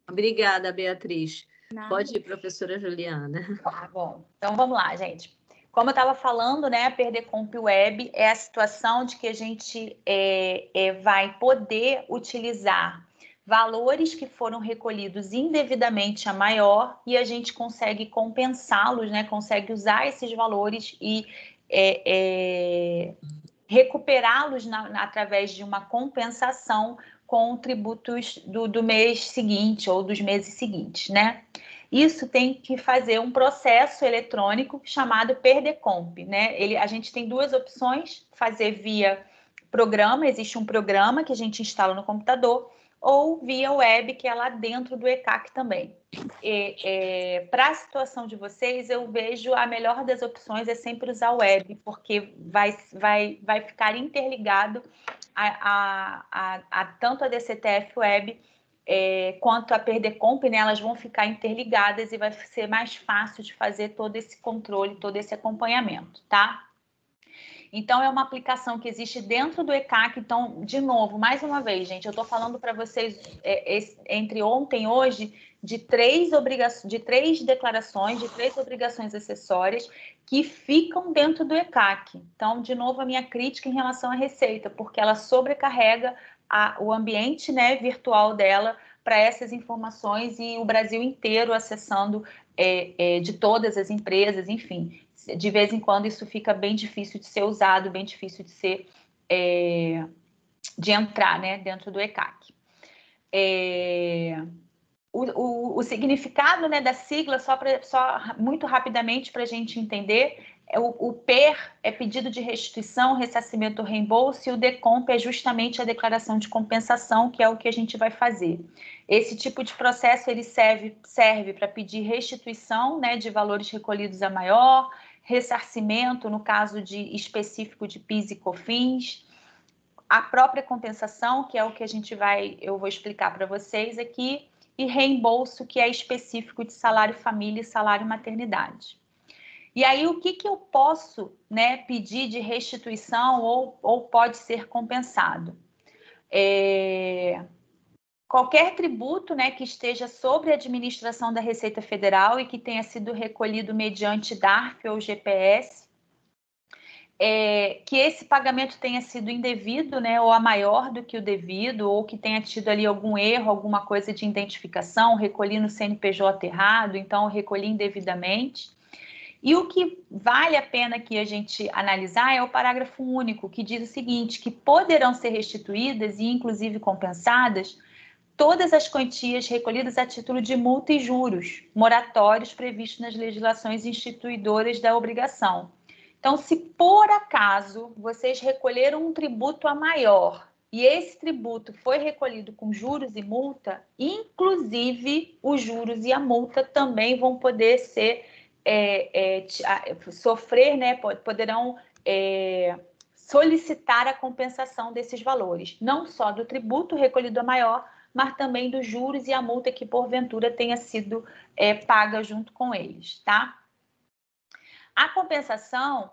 Obrigada, Beatriz. Nada. Pode ir, professora Juliana. Tá bom. Então, vamos lá, gente. Como eu estava falando, né, a Perdecomp Web é a situação de que a gente vai poder utilizar valores que foram recolhidos indevidamente a maior e a gente consegue compensá-los, né, consegue usar esses valores e recuperá-los através de uma compensação com tributos do mês seguinte ou dos meses seguintes, né? Isso tem que fazer um processo eletrônico chamado Perdecomp, né? A gente tem duas opções: fazer via programa, existe um programa que a gente instala no computador, ou via web, que é lá dentro do ECAC também. Para a situação de vocês, eu vejo a melhor das opções é sempre usar o web, porque vai ficar interligado tanto a DCTF Web quanto a Perdecomp, né, elas vão ficar interligadas e vai ser mais fácil de fazer todo esse controle, todo esse acompanhamento, tá? Então, é uma aplicação que existe dentro do ECAC. Então, de novo, mais uma vez, gente, eu estou falando para vocês entre ontem e hoje de três declarações, de três obrigações acessórias que ficam dentro do ECAC. Então, de novo, a minha crítica em relação à Receita, porque ela sobrecarrega o ambiente, né, virtual dela para essas informações e o Brasil inteiro acessando de todas as empresas, enfim. De vez em quando isso fica bem difícil de ser usado, bem difícil de ser de entrar, né, dentro do ECAC. O significado, né, da sigla, só muito rapidamente para a gente entender, o PER é pedido de restituição, ressarcimento ou reembolso, e o DECOMP é justamente a declaração de compensação, que é o que a gente vai fazer. Esse tipo de processo ele serve para pedir restituição, né, de valores recolhidos a maior, ressarcimento, no caso específico de PIS e COFINS, a própria compensação, que é o que eu vou explicar para vocês aqui, e reembolso, que é específico de salário família e salário maternidade. E aí, o que eu posso, né, pedir de restituição ou pode ser compensado? Qualquer tributo, né, que esteja sobre a administração da Receita Federal e que tenha sido recolhido mediante DARF ou GPS, que esse pagamento tenha sido indevido, né, ou a maior do que o devido, ou que tenha tido ali algum erro, alguma coisa de identificação, recolhi no CNPJ errado, então recolhi indevidamente. E o que vale a pena que a gente analisar é o parágrafo único, que diz o seguinte, que poderão ser restituídas e inclusive compensadas todas as quantias recolhidas a título de multa e juros moratórios previstos nas legislações instituidoras da obrigação. Então, se por acaso vocês recolheram um tributo a maior e esse tributo foi recolhido com juros e multa, inclusive os juros e a multa também vão poder ser sofrer, né? Poderão solicitar a compensação desses valores, não só do tributo recolhido a maior, mas também dos juros e a multa que porventura tenha sido paga junto com eles, tá? A compensação,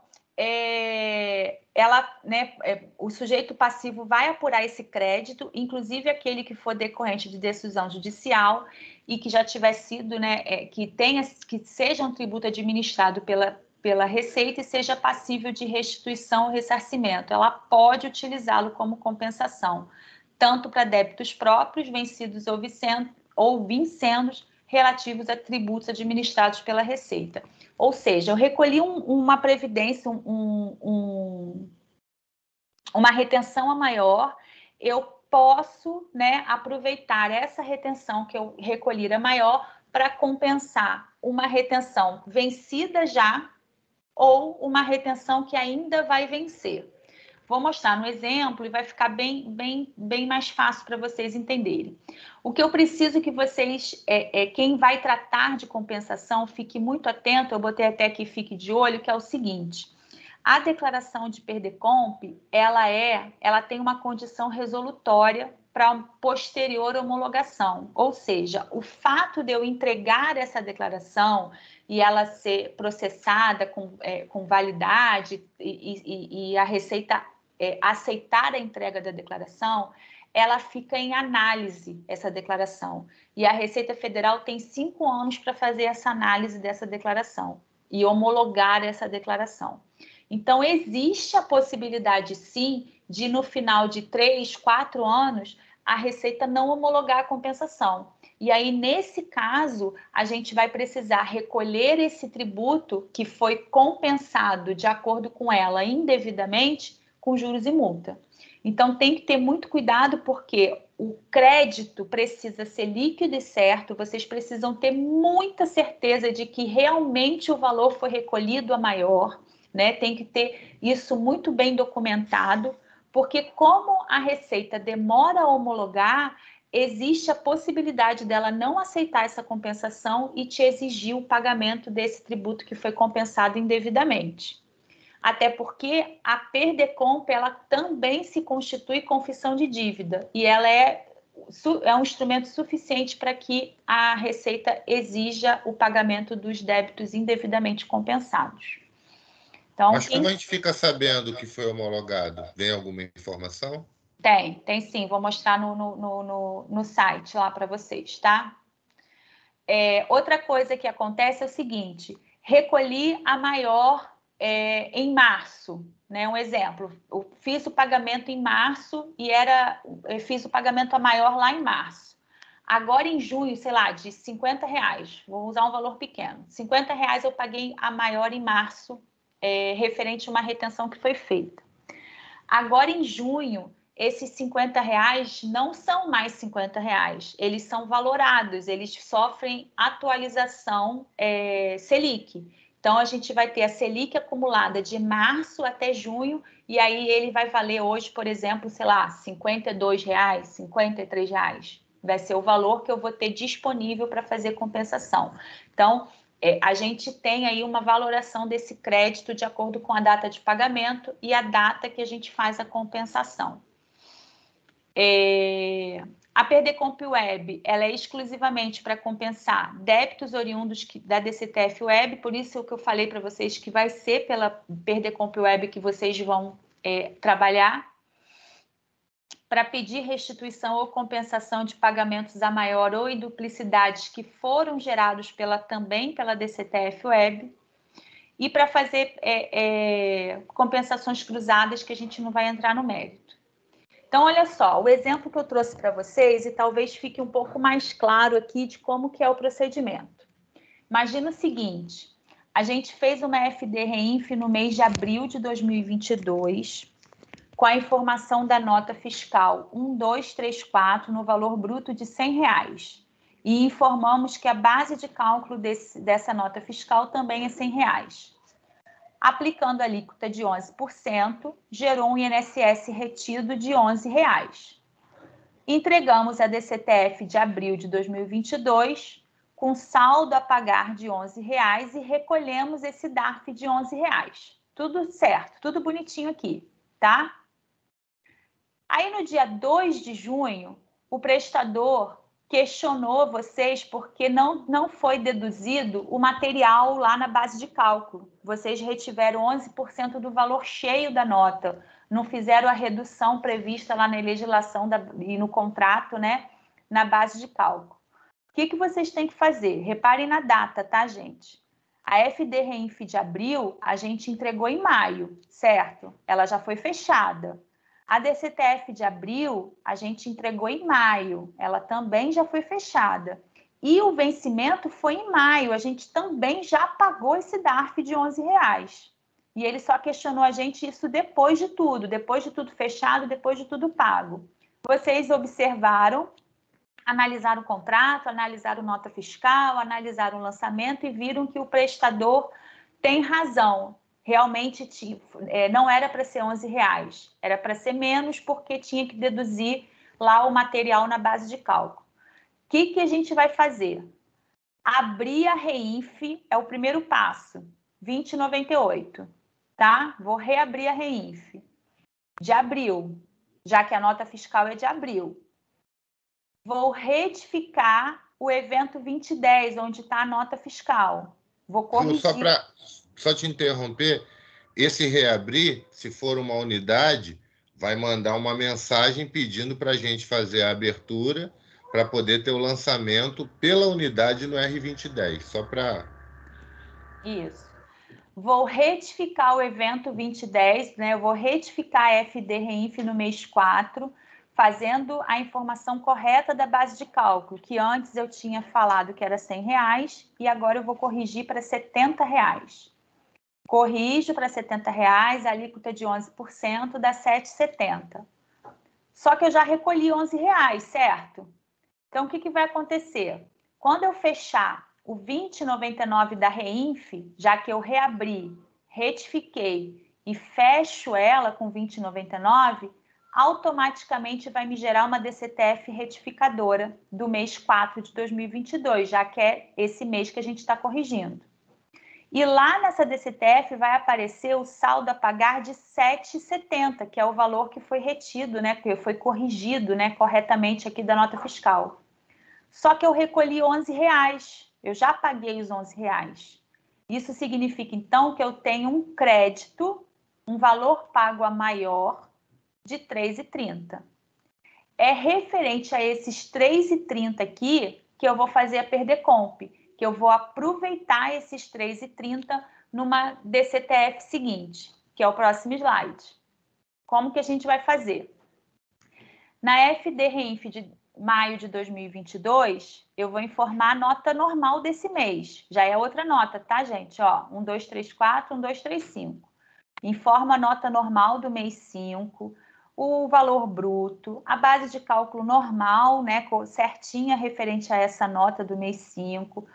o sujeito passivo vai apurar esse crédito, inclusive aquele que for decorrente de decisão judicial e que já tiver sido, né, que seja um tributo administrado pela Receita e seja passível de restituição ou ressarcimento. Ela pode utilizá-lo como compensação, tanto para débitos próprios, vencidos ou vincendos, relativos a tributos administrados pela Receita. Ou seja, eu recolhi uma previdência, uma retenção a maior, eu posso, né, aproveitar essa retenção que eu recolhi a maior para compensar uma retenção vencida já ou uma retenção que ainda vai vencer. Vou mostrar no exemplo e vai ficar bem mais fácil para vocês entenderem. O que eu preciso que vocês, quem vai tratar de compensação, fique muito atento, eu botei até aqui, fique de olho, que é o seguinte: a declaração de Perdecomp, ela tem uma condição resolutória para posterior homologação, ou seja, o fato de eu entregar essa declaração e ela ser processada com validade e a Receita aceitar a entrega da declaração, ela fica em análise, essa declaração. E a Receita Federal tem 5 anos para fazer essa análise dessa declaração e homologar essa declaração. Então, existe a possibilidade, sim, de no final de 3, 4 anos, a Receita não homologar a compensação. E aí, nesse caso, a gente vai precisar recolher esse tributo que foi compensado de acordo com ela indevidamente com juros e multa. Então, tem que ter muito cuidado, porque o crédito precisa ser líquido e certo, vocês precisam ter muita certeza de que realmente o valor foi recolhido a maior, né? Tem que ter isso muito bem documentado, porque como a Receita demora a homologar, existe a possibilidade dela não aceitar essa compensação e te exigir o pagamento desse tributo que foi compensado indevidamente. Até porque a PERDECOMP, ela também se constitui confissão de dívida e ela é um instrumento suficiente para que a Receita exija o pagamento dos débitos indevidamente compensados. Então, mas como a gente fica sabendo que foi homologado? Vem alguma informação? Tem sim. Vou mostrar no site lá para vocês, tá? Outra coisa que acontece é o seguinte: recolhi a maior em março, né? Um exemplo, eu fiz o pagamento em março e eu fiz o pagamento a maior lá em março. Agora em junho, sei lá, de R$50, vou usar um valor pequeno, R$50 eu paguei a maior em março, referente a uma retenção que foi feita. Agora em junho, esses R$50 não são mais R$50, eles são valorados, eles sofrem atualização Selic. Então, a gente vai ter a Selic acumulada de março até junho, e aí ele vai valer hoje, por exemplo, sei lá, R$52, R$53. Vai ser o valor que eu vou ter disponível para fazer compensação. Então, a gente tem aí uma valoração desse crédito de acordo com a data de pagamento e a data que a gente faz a compensação. A PERDECOMP Web, ela é exclusivamente para compensar débitos oriundos da DCTF Web, por isso que eu falei para vocês que vai ser pela PERDECOMP Web que vocês vão trabalhar, para pedir restituição ou compensação de pagamentos a maior ou em duplicidades que foram gerados também pela DCTF Web, e para fazer compensações cruzadas, que a gente não vai entrar no mérito. Então, olha só, o exemplo que eu trouxe para vocês, e talvez fique um pouco mais claro aqui de como que é o procedimento. Imagina o seguinte: a gente fez uma FD-REINF no mês de abril de 2022, com a informação da nota fiscal 1234 no valor bruto de R$100. E informamos que a base de cálculo dessa nota fiscal também é R$100. Aplicando a alíquota de 11%, gerou um INSS retido de R$11. Entregamos a DCTF de abril de 2022 com saldo a pagar de R$11 e recolhemos esse DARF de R$11. Tudo certo, tudo bonitinho aqui, tá? Aí, no dia 2 de junho, o prestador questionou vocês porque não foi deduzido o material lá na base de cálculo. Vocês retiveram 11% do valor cheio da nota, não fizeram a redução prevista lá na legislação e no contrato, né, na base de cálculo. O que vocês têm que fazer? Reparem na data, tá, gente? A FD-REINF de abril, a gente entregou em maio, certo? Ela já foi fechada. A DCTF de abril, a gente entregou em maio, ela também já foi fechada. E o vencimento foi em maio, a gente também já pagou esse DARF de R$11. E ele só questionou a gente isso depois de tudo fechado, depois de tudo pago. Vocês observaram, analisaram o contrato, analisaram nota fiscal, analisaram o lançamento e viram que o prestador tem razão. Realmente não era para ser R$11, era para ser menos porque tinha que deduzir lá o material na base de cálculo. O que a gente vai fazer? Abrir a REINF é o primeiro passo, 2098, tá? Vou reabrir a REINF de abril, já que a nota fiscal é de abril. Vou retificar o evento 2010, onde está a nota fiscal. Vou corrigir... Só te interromper, esse reabrir, se for uma unidade, vai mandar uma mensagem pedindo para a gente fazer a abertura para poder ter o lançamento pela unidade no R2010, só para... Isso. Vou retificar o evento 2010, né? Eu vou retificar a FD Reinf no mês 4, fazendo a informação correta da base de cálculo, que antes eu tinha falado que era R$100 e agora eu vou corrigir para R$70. Corrijo para R$70, a alíquota de 11% dá R$7,70. Só que eu já recolhi R$11, certo? Então, o que vai acontecer? Quando eu fechar o 20,99 da Reinf, já que eu reabri, retifiquei e fecho ela com 20,99, automaticamente vai me gerar uma DCTF retificadora do mês 4 de 2022, já que é esse mês que a gente está corrigindo. E lá nessa DCTF vai aparecer o saldo a pagar de R$7,70, que é o valor que foi retido, né, que foi corrigido, né, corretamente aqui da nota fiscal. Só que eu recolhi R$11, eu já paguei os R$11. Isso significa, então, que eu tenho um crédito, um valor pago a maior de R$3,30. É referente a esses R$3,30 aqui que eu vou fazer a PERDECOMP, que eu vou aproveitar esses R$3,30 numa DCTF seguinte, que é o próximo slide. Como que a gente vai fazer? Na FD Reinf de maio de 2022, eu vou informar a nota normal desse mês. Já é outra nota, tá, gente? Ó, 1234, 1235. Informa a nota normal do mês 5, o valor bruto, a base de cálculo normal, né, certinha referente a essa nota do mês 5,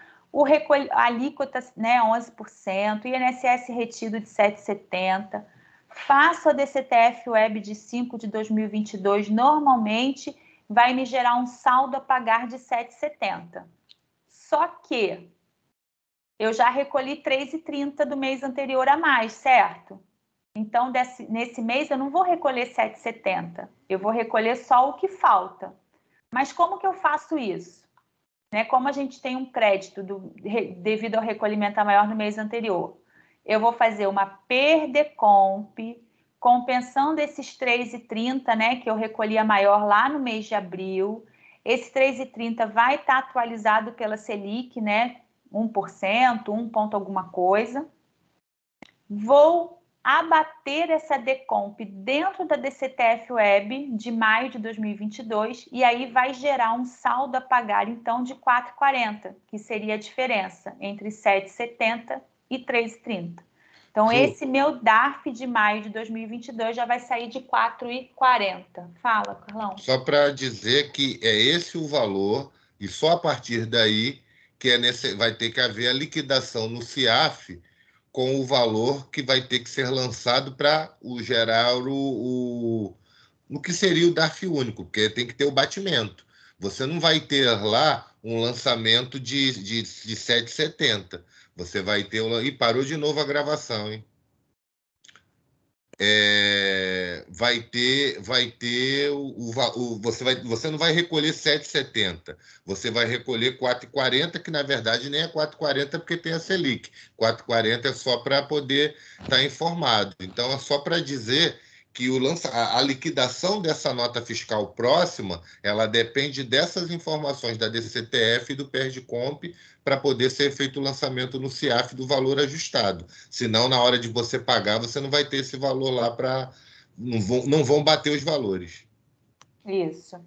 a alíquota, né, 11%, INSS retido de 7,70. Faço a DCTF Web de 5 de 2022 normalmente, vai me gerar um saldo a pagar de 7,70. Só que eu já recolhi R$3,30 do mês anterior a mais, certo? Então, nesse mês, eu não vou recolher 7,70. Eu vou recolher só o que falta. Mas como que eu faço isso? Né? Como a gente tem um crédito devido ao recolhimento a maior no mês anterior, eu vou fazer uma PERDECOMP, compensando esses R$3,30, né, que eu recolhi a maior lá no mês de abril. Esse R$3,30 vai estar atualizado pela Selic, né, 1%, 1 ponto alguma coisa. Vou abater essa DECOMP dentro da DCTF Web de maio de 2022 e aí vai gerar um saldo a pagar, então, de R$4,40, que seria a diferença entre R$7,70 e R$3,30. Então, esse meu DARF de maio de 2022 já vai sair de R$4,40. Fala, Carlão. Só para dizer que é esse o valor e só a partir daí que vai ter que haver a liquidação no CIAF com o valor que vai ter que ser lançado para gerar o que seria o DARF único, porque tem que ter o batimento. Você não vai ter lá um lançamento de 7,70. Você vai ter... E parou de novo a gravação, hein? Vai ter você não vai recolher 7,70, você vai recolher 4,40, que na verdade nem é 4,40 porque tem a Selic. 4,40 é só para poder estar informado. Então é só para dizer que a liquidação dessa nota fiscal próxima, ela depende dessas informações da DCTF e do PERDECOMP para poder ser feito o lançamento no CIAF do valor ajustado. Senão, na hora de você pagar, você não vai ter esse valor lá para... Não vão bater os valores. Isso.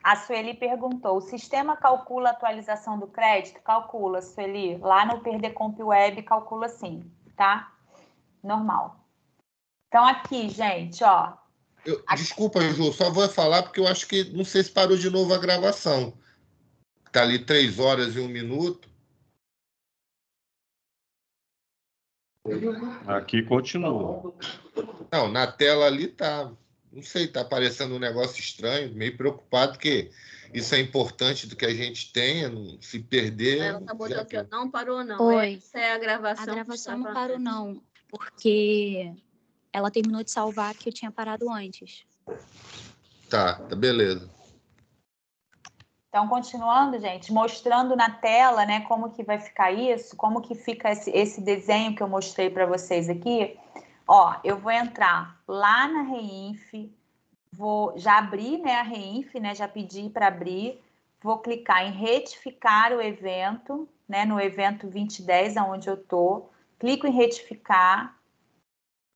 A Sueli perguntou, o sistema calcula a atualização do crédito? Calcula, Sueli. Lá no PERDECOMP Web, calcula sim, tá? Normal. Então, aqui, gente, ó. Desculpa, Ju, só vou falar porque eu acho que... Não sei se parou de novo a gravação. Está ali 3 horas e 1 minuto. Aqui continua. Não, na tela ali tá... Não sei, tá aparecendo um negócio estranho, meio preocupado, que isso é importante do que a gente tenha, não se perder... Ela acabou de dizer, não parou, não. Oi. Essa é a gravação. A gravação não parou, não, porque ela terminou de salvar que eu tinha parado antes. Tá beleza. Então, continuando, gente, mostrando na tela, né, como que vai ficar isso, como que fica esse desenho que eu mostrei para vocês aqui. Ó, eu vou entrar lá na Reinf, vou já abrir, né, a Reinf, né, já pedi para abrir, vou clicar em retificar o evento, né, no evento 2010, aonde eu tô, clico em retificar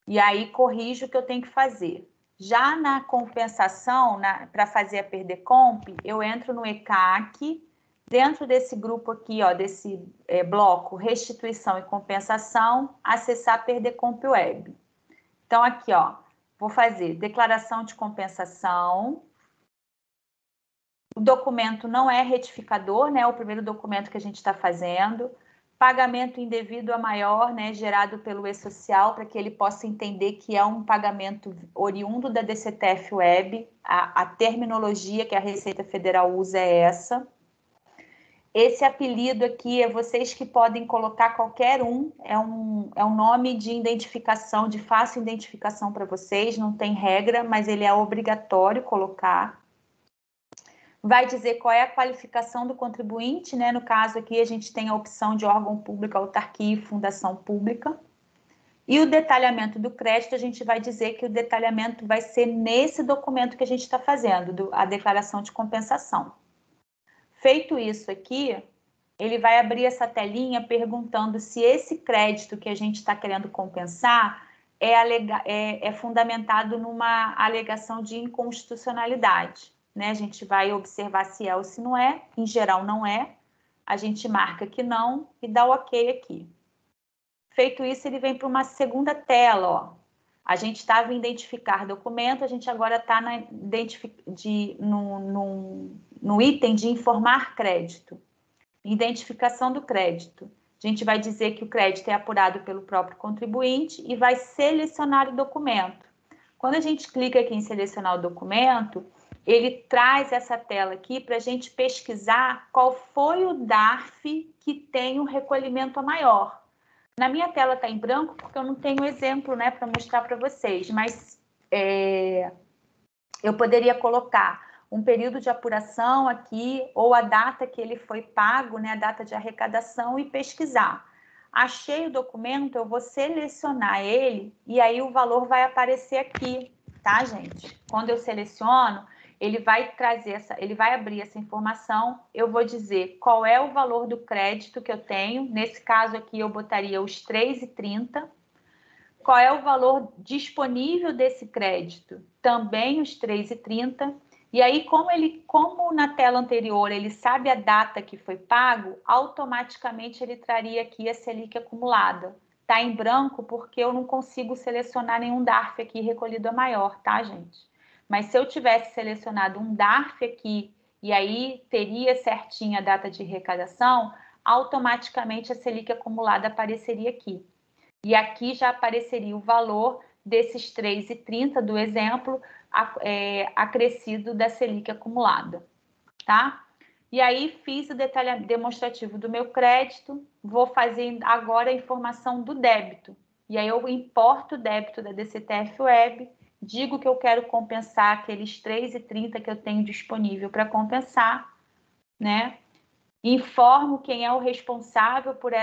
e aí corrijo o que eu tenho que fazer. Já na compensação, para fazer a Perdecomp, eu entro no ECAC, dentro desse grupo aqui, ó, desse bloco restituição e compensação, acessar Perdecomp Web. Então, aqui, ó, vou fazer declaração de compensação. O documento não é retificador, né? É o primeiro documento que a gente está fazendo. Pagamento indevido a maior, né? Gerado pelo E-Social, para que ele possa entender que é um pagamento oriundo da DCTF Web. A terminologia que a Receita Federal usa é essa. Esse apelido aqui é vocês que podem colocar qualquer um, é um nome de identificação, de fácil identificação para vocês, não tem regra, mas ele é obrigatório colocar. Vai dizer qual é a qualificação do contribuinte, né? No caso aqui a gente tem a opção de órgão público, autarquia e fundação pública. E o detalhamento do crédito, a gente vai dizer que o detalhamento vai ser nesse documento que a gente está fazendo, a declaração de compensação. Feito isso aqui, ele vai abrir essa telinha perguntando se esse crédito que a gente está querendo compensar é fundamentado numa alegação de inconstitucionalidade, né? A gente vai observar se é ou se não é, em geral não é, a gente marca que não e dá o ok aqui. Feito isso, ele vem para uma segunda tela, ó. A gente estava em identificar documento, a gente agora está no item de informar crédito. Identificação do crédito. A gente vai dizer que o crédito é apurado pelo próprio contribuinte e vai selecionar o documento. Quando a gente clica aqui em selecionar o documento, ele traz essa tela aqui para a gente pesquisar qual foi o DARF que tem o recolhimento a maior. Na minha tela está em branco porque eu não tenho exemplo, né, para mostrar para vocês, mas eu poderia colocar um período de apuração aqui, ou a data que ele foi pago, né, a data de arrecadação, e pesquisar. Achei o documento, eu vou selecionar ele, e aí o valor vai aparecer aqui, tá, gente? Quando eu seleciono, ele vai ele vai abrir essa informação, eu vou dizer qual é o valor do crédito que eu tenho, nesse caso aqui eu botaria os R$ 3,30, qual é o valor disponível desse crédito, também os R$ 3,30, e aí como na tela anterior ele sabe a data que foi pago, automaticamente ele traria aqui a Selic acumulada. Está em branco porque eu não consigo selecionar nenhum DARF aqui recolhido a maior, tá, gente? Mas se eu tivesse selecionado um DARF aqui e aí teria certinha a data de arrecadação, automaticamente a Selic acumulada apareceria aqui. E aqui já apareceria o valor desses R$ 3,30 do exemplo, acrescido da Selic acumulada, tá? E aí fiz o detalhe demonstrativo do meu crédito, vou fazer agora a informação do débito. E aí eu importo o débito da DCTF Web, digo que eu quero compensar aqueles R$ 3,30 que eu tenho disponível para compensar, né? Informo quem é o responsável por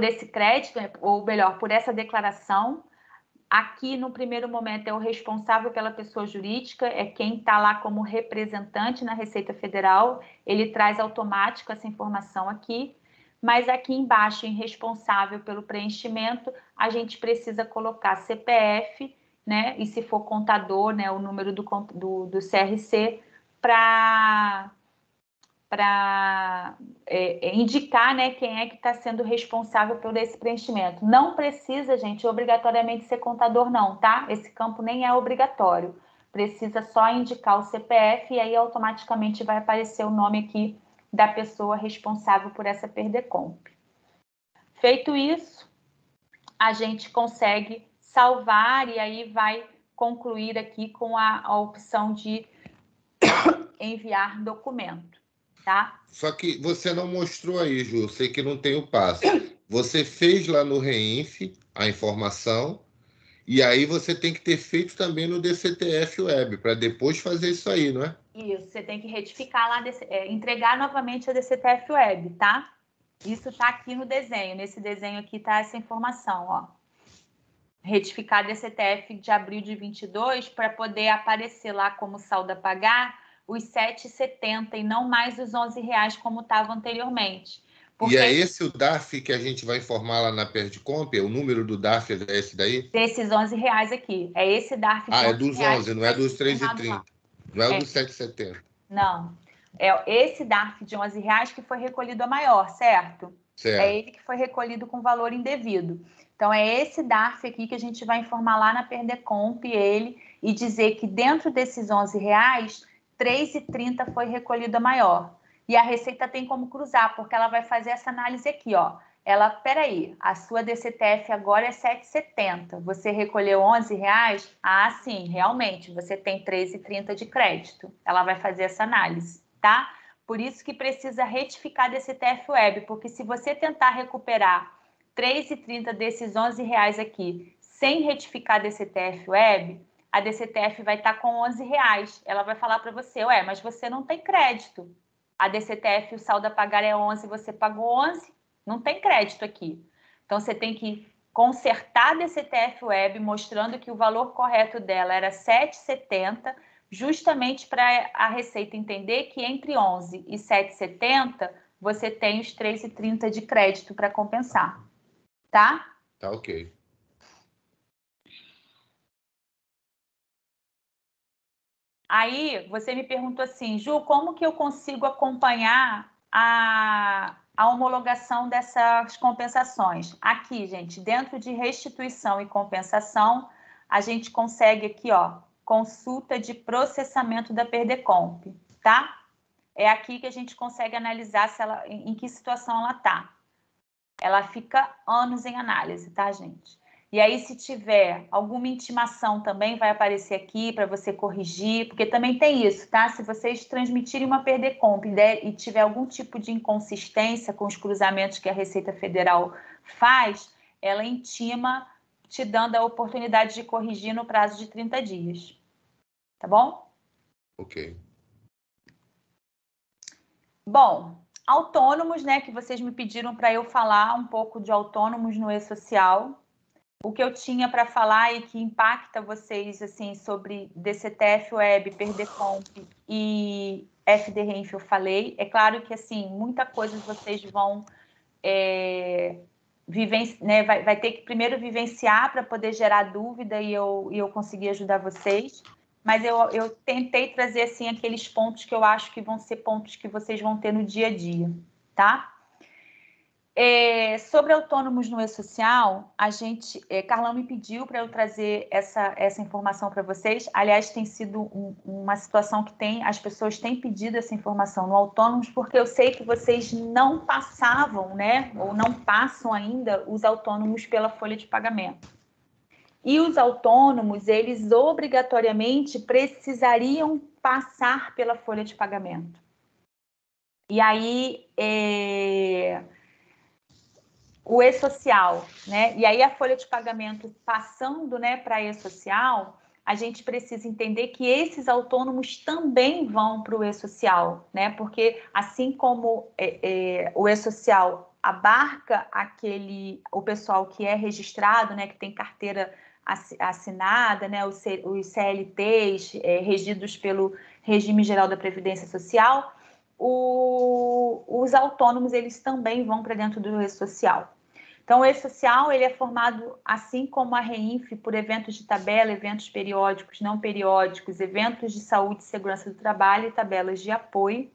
esse crédito, ou melhor, por essa declaração. Aqui, no primeiro momento, é o responsável pela pessoa jurídica, é quem está lá como representante na Receita Federal, ele traz automático essa informação aqui, mas aqui embaixo, em responsável pelo preenchimento, a gente precisa colocar CPF, né, e se for contador, né, o número do CRC, para indicar, né, quem é que está sendo responsável por esse preenchimento. Não precisa, gente, obrigatoriamente ser contador, não, tá? Esse campo nem é obrigatório. Precisa só indicar o CPF e aí automaticamente vai aparecer o nome aqui da pessoa responsável por essa Perdecomp. Feito isso, a gente consegue salvar e aí vai concluir aqui com a opção de enviar documento. Tá? Só que você não mostrou aí, Ju, sei que não tem o passo. Você fez lá no Reinf a informação e aí você tem que ter feito também no DCTF Web para depois fazer isso aí, não é? Isso, você tem que retificar lá, entregar novamente a DCTF Web, tá? Isso tá aqui no desenho, nesse desenho aqui tá essa informação, ó. retificar a DCTF de abril de 22 para poder aparecer lá como saldo a pagar os 7,70 e não mais os R$11 como estava anteriormente. E é esse o DARF que a gente vai informar lá na Perdicomp? O número do DARF é esse daí? Desses R$11 aqui. É esse DARF de é dos 11, não é dos 3,30. Não é o dos 7,70. Não. É esse DARF de R$11 que foi recolhido a maior, certo? Certo. É ele que foi recolhido com valor indevido. Então, é esse DARF aqui que a gente vai informar lá na Perdecomp ele e dizer que dentro desses R$11, R$3,30 foi recolhido a maior. E a Receita tem como cruzar, porque ela vai fazer essa análise aqui, ó. Ela, peraí, a sua DCTF agora é 7,70. Você recolheu R$11? Ah, sim, realmente, você tem 3,30 de crédito. Ela vai fazer essa análise, tá? Por isso que precisa retificar a DCTF Web, porque se você tentar recuperar 3,30 desses R$11 aqui, sem retificar a DCTF Web, a DCTF vai estar com R$11. Ela vai falar para você, ué, mas você não tem crédito. A DCTF, o saldo a pagar é 11, você pagou 11, não tem crédito aqui. Então, você tem que consertar a DCTF Web, mostrando que o valor correto dela era 7,70, justamente para a Receita entender que entre 11 e 7,70, você tem os 3,30 de crédito para compensar. Tá? Tá ok. Aí, você me perguntou assim, Ju, como que eu consigo acompanhar a homologação dessas compensações? Aqui, gente, dentro de restituição e compensação, a gente consegue aqui, ó, consulta de processamento da Perdecomp, tá? É aqui que a gente consegue analisar se ela, em que situação ela tá. Ela fica anos em análise, tá, gente? E aí, se tiver alguma intimação também, vai aparecer aqui para você corrigir, porque também tem isso, tá? Se vocês transmitirem uma Perdecomp e tiver algum tipo de inconsistência com os cruzamentos que a Receita Federal faz, ela intima, te dando a oportunidade de corrigir no prazo de 30 dias. Tá bom? Ok. Bom, autônomos, né, que vocês me pediram para eu falar um pouco de autônomos no E-Social. O que eu tinha para falar e que impacta vocês, assim, sobre DCTF Web, Perdecomp e FDRENF, eu falei. É claro que, assim, muita coisa vocês vão né, vai ter que primeiro vivenciar para poder gerar dúvida e eu conseguir ajudar vocês. Mas eu tentei trazer, assim, aqueles pontos que eu acho que vão ser pontos que vocês vão ter no dia a dia, tá? Sobre autônomos no E-Social, a gente, Carlão me pediu para eu trazer essa informação para vocês. Aliás, tem sido uma situação que as pessoas têm pedido essa informação no autônomos, porque eu sei que vocês não passavam, né, ou não passam ainda os autônomos pela folha de pagamento. E os autônomos, eles obrigatoriamente precisariam passar pela folha de pagamento. E aí, o E-Social, né? E aí a folha de pagamento passando, né, para E-Social, a gente precisa entender que esses autônomos também vão para o E-Social, né? Porque assim como o E-Social abarca o pessoal que é registrado, né, que tem carteira assinada, né, os CLTs regidos pelo Regime Geral da Previdência Social, os autônomos, eles também vão para dentro do E-Social. Então, o E-Social, ele é formado, assim como a REINF, por eventos de tabela, eventos periódicos, não periódicos, eventos de saúde e segurança do trabalho e tabelas de apoio.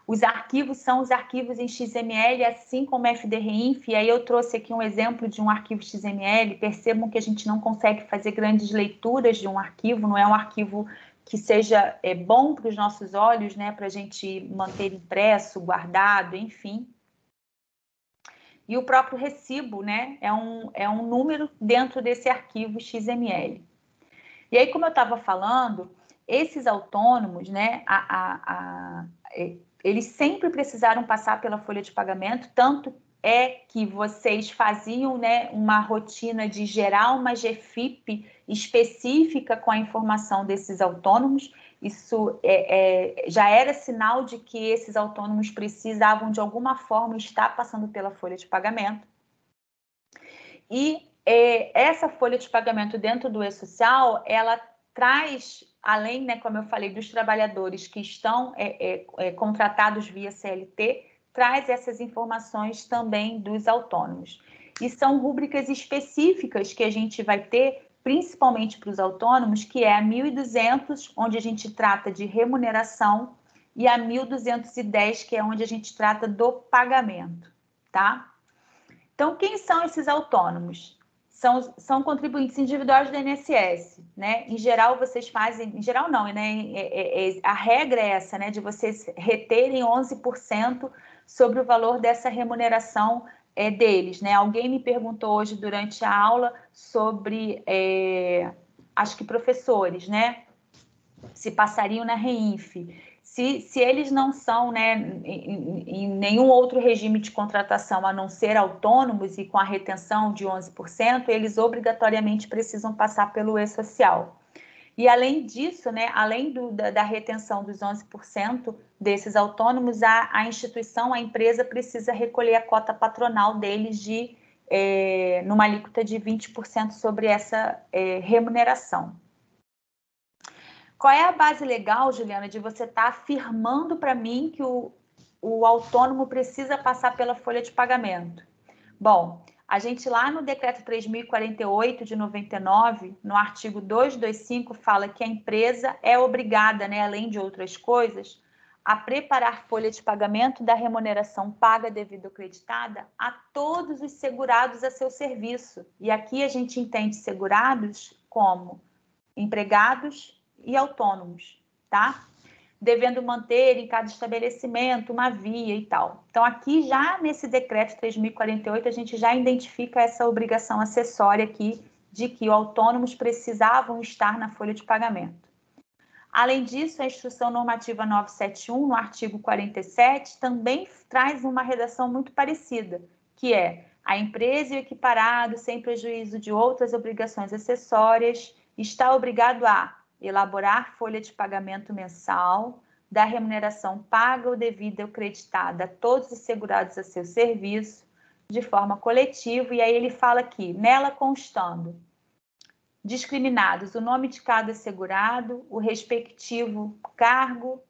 Os arquivos são os arquivos em XML, assim como a FDREINF, e aí eu trouxe aqui um exemplo de um arquivo XML. Percebam que a gente não consegue fazer grandes leituras de um arquivo, não é um arquivo que seja bom para os nossos olhos, né, para a gente manter impresso, guardado, enfim. E o próprio recibo, né, é um número dentro desse arquivo XML. E aí, como eu estava falando, esses autônomos, né, eles sempre precisaram passar pela folha de pagamento, tanto é que vocês faziam, né, uma rotina de gerar uma GFIP específica com a informação desses autônomos. Isso já era sinal de que esses autônomos precisavam, de alguma forma, estar passando pela folha de pagamento. E essa folha de pagamento dentro do E-Social, ela traz, além, né, como eu falei, dos trabalhadores que estão contratados via CLT, traz essas informações também dos autônomos. E são rúbricas específicas que a gente vai ter, principalmente para os autônomos, que é a 1.200, onde a gente trata de remuneração, e a 1.210, que é onde a gente trata do pagamento, tá? Então, quem são esses autônomos? São contribuintes individuais do INSS, né? Em geral, vocês fazem... Em geral, não, né? A regra é essa, né? De vocês reterem 11% sobre o valor dessa remuneração deles, né? Alguém me perguntou hoje durante a aula sobre, acho que professores, né? Se passariam na REINF. Se eles não são, né, em nenhum outro regime de contratação a não ser autônomos e com a retenção de 11%, eles obrigatoriamente precisam passar pelo E-Social. E além disso, né, além da retenção dos 11% desses autônomos, a instituição, a empresa precisa recolher a cota patronal deles numa alíquota de 20% sobre essa remuneração. Qual é a base legal, Juliana, de você estar afirmando para mim que o autônomo precisa passar pela folha de pagamento? Bom, a gente lá no Decreto 3.048 de 99, no artigo 225, fala que a empresa é obrigada, né, além de outras coisas, a preparar folha de pagamento da remuneração paga devido acreditada a todos os segurados a seu serviço. E aqui a gente entende segurados como empregados e autônomos, tá? Devendo manter em cada estabelecimento uma via e tal. Então, aqui já nesse decreto 3.048, a gente já identifica essa obrigação acessória aqui de que os autônomos precisavam estar na folha de pagamento. Além disso, a Instrução Normativa 971, no artigo 47, também traz uma redação muito parecida, que é a empresa e o equiparado, sem prejuízo de outras obrigações acessórias, está obrigado a elaborar folha de pagamento mensal da remuneração paga ou devida ou creditada a todos os segurados a seu serviço, de forma coletiva, e aí ele fala aqui, nela constando discriminados o nome de cada segurado, o respectivo cargo,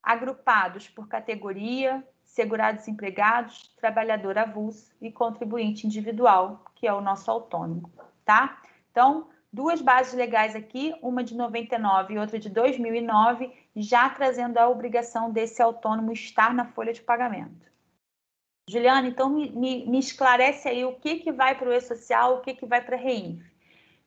agrupados por categoria, segurados empregados, trabalhador avulso e contribuinte individual, que é o nosso autônomo, tá? Então, duas bases legais aqui, uma de 99 e outra de 2009, já trazendo a obrigação desse autônomo estar na folha de pagamento. Juliana, então me esclarece aí o que vai para o E-Social, o que vai para a REINF.